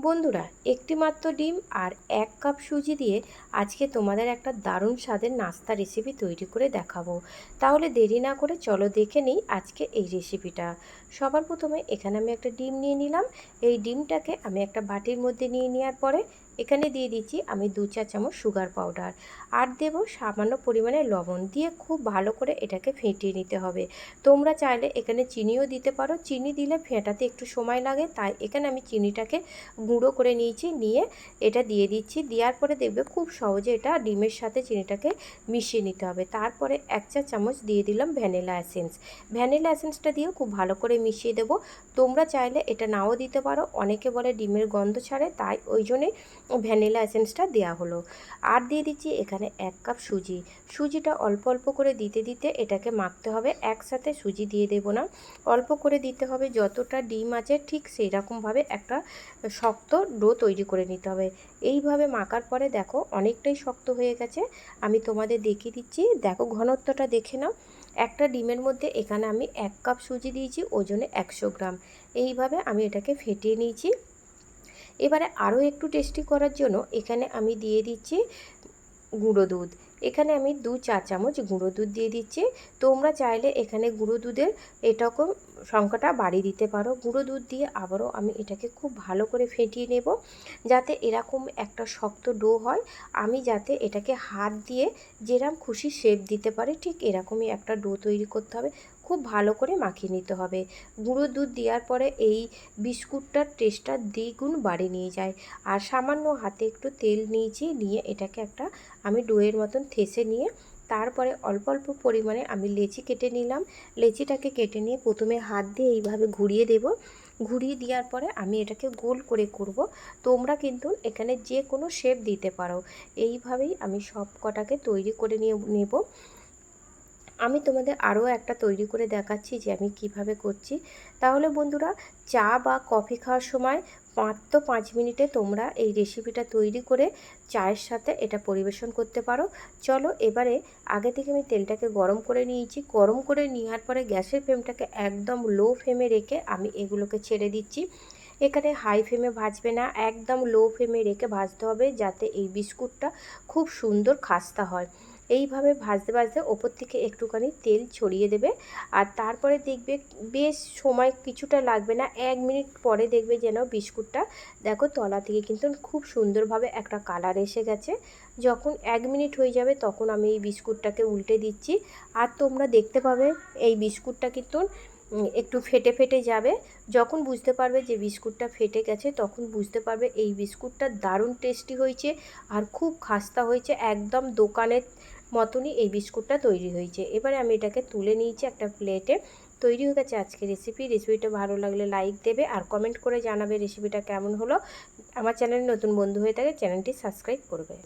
বন্ধুরা, একটি মাত্র ডিম আর 1 কাপ সুজি দিয়ে আজকে তোমাদের একটা দারুণ স্বাদের নাস্তা রেসিপি তৈরি করে দেখাবো। তাহলে দেরি না করে চলো দেখে নিই আজকে এই রেসিপিটা। সবার প্রথমে এখানে আমি একটা ডিম নিয়ে নিলাম। এই ডিমটাকে আমি একটা বাটির মধ্যে নিয়ে নেওয়ার পরে এখানে দিয়ে দিচ্ছি আমি 2 চা চামচ সুগার পাউডার, আর দেব সামান্য পরিমাণে লবণ, দিয়ে খুব ভালো করে এটাকে ফেটিয়ে নিতে হবে। তোমরা চাইলে এখানে চিনিও দিতে পারো, চিনি দিলে ফেটাতে একটু সময় লাগে, তাই এখানে আমি চিনিটাকে গুঁড়ো করে নিয়েছি, নিয়ে এটা দিয়ে দিচ্ছি। দেওয়ার পরে দেখবে খুব সহজে এটা ডিমের সাথে চিনিটাকে মিশিয়ে নিতে হবে। তারপরে 1 চা চামচ দিয়ে দিলাম ভ্যানিলা এসেন্স। ভ্যানিলা এসেন্সটা দিয়েও খুব ভালো করে মিশিয়ে দেবো। তোমরা চাইলে এটা নাও দিতে পারো, অনেকে বলে ডিমের গন্ধ ছাড়ে, তাই ওই জন্যে ভ্যানিলা এসেন্সটা দেওয়া হলো। আর দিয়ে দিচ্ছি এখানে 1 কাপ সুজি। সুজিটা অল্প অল্প করে দিতে দিতে এটাকে মাখতে হবে, একসাথে সুজি দিয়ে দেবো না, অল্প করে দিতে হবে। যতটা ডিম আছে ঠিক সেই রকমভাবে একটা শক্ত ডো তৈরি করে নিতে হবে। এইভাবে মাখার পরে দেখো অনেকটাই শক্ত হয়ে গেছে। আমি তোমাদের দেখিয়ে দিচ্ছি, দেখো ঘনত্বটা দেখে নাও। একটা ডিমের মধ্যে এখানে আমি 1 কাপ সুজি দিয়েছি, ওজনে 100 গ্রাম। এইভাবে আমি এটাকে ফেটিয়ে নিয়েছি। এবারে আরও একটু টেস্টি করার জন্য এখানে আমি দিয়ে দিচ্ছি গুঁড়ো দুধ। এখানে আমি 2 চা চামচ গুঁড়ো দুধ দিয়ে দিচ্ছি। তোমরা চাইলে এখানে গুঁড়ো দুধের এটাকেও সংখ্যাটা বাড়িয়ে দিতে পারো। গুঁড়ো দুধ দিয়ে আবারও আমি এটাকে খুব ভালো করে ফেটিয়ে নেব, যাতে এরকম একটা শক্ত ডো হয়। আমি যাতে এটাকে হাত দিয়ে যেরকম খুশি শেপ দিতে পারি, ঠিক এরকমই একটা ডো তৈরি করতে হবে। খুব ভালো করে মাখিয়ে নিতে হবে। গুঁড়ো দুধ দেওয়ার পরে এই বিস্কুটটার টেস্টটা দ্বিগুণ বাড়িয়ে নিয়ে যায়। আর সামান্য হাতে একটু তেল নিয়েছি, নিয়ে এটাকে একটা আমি ডোয়ের মতন ঠেসে নিয়ে তারপরে অল্প অল্প পরিমাণে আমি লেচি কেটে নিলাম। লেচিটাকে কেটে নিয়ে প্রথমে হাত দিয়ে এইভাবে ঘুরিয়ে দেব। ঘুরিয়ে দেওয়ার পরে আমি এটাকে গোল করে করব। তোমরা কিন্তু এখানে যে কোনো শেপ দিতে পারো। এইভাবেই আমি সব কটাকে তৈরি করে নেব। আমি তোমাদের আরও একটা তৈরি করে দেখাচ্ছি যে আমি কিভাবে করছি। তাহলে বন্ধুরা, চা বা কফি খাওয়ার সময় মাত্র 5 মিনিটে তোমরা এই রেসিপিটা তৈরি করে চায়ের সাথে এটা পরিবেশন করতে পারো। চলো, এবারে আগে থেকে আমি তেলটাকে গরম করে নিয়েছি। গরম করে নেওয়ার পরে গ্যাসের ফ্লেমটাকে একদম লো ফ্লেমে রেখে আমি এগুলোকে ছেড়ে দিচ্ছি। এখানে হাই ফ্লেমে ভাজবে না, একদম লো ফ্লেমে রেখে ভাজতে হবে, যাতে এই বিস্কুটটা খুব সুন্দর খাস্তা হয়। এইভাবে ভাজতে ভাজতে ওপর থেকে একটুখানি তেল ছড়িয়ে দেবে। আর তারপরে দেখবে বেশ সময় কিছুটা লাগবে না, 1 মিনিট পরে দেখবে যেন বিস্কুটটা দেখো তলা থেকে কিন্তু খুব সুন্দরভাবে একটা কালার এসে গেছে। যখন 1 মিনিট হয়ে যাবে তখন আমি এই বিস্কুটটাকে উল্টে দিচ্ছি। আর তোমরা দেখতে পাবে এই বিস্কুটটা কিন্তু একটু ফেটে ফেটে যাবে। যখন বুঝতে পারবে যে বিস্কুটটা ফেটে গেছে, তখন বুঝতে পারবে এই বিস্কুটটা দারুণ টেস্টি হয়েছে আর খুব খাস্তা হয়েছে, একদম দোকানের মতনই এই বিস্কুটটা তৈরি হয়েছে। এবারে আমি এটাকে তুলে নিয়েছি একটা প্লেটে। তৈরি হয়ে গেছে আজকে রেসিপিটা ভালো লাগলে লাইক দেবে আর কমেন্ট করে জানাবে রেসিপিটা কেমন হলো। আমার চ্যানেলে নতুন বন্ধু হয়ে থাকে চ্যানেলটি সাবস্ক্রাইব করবে।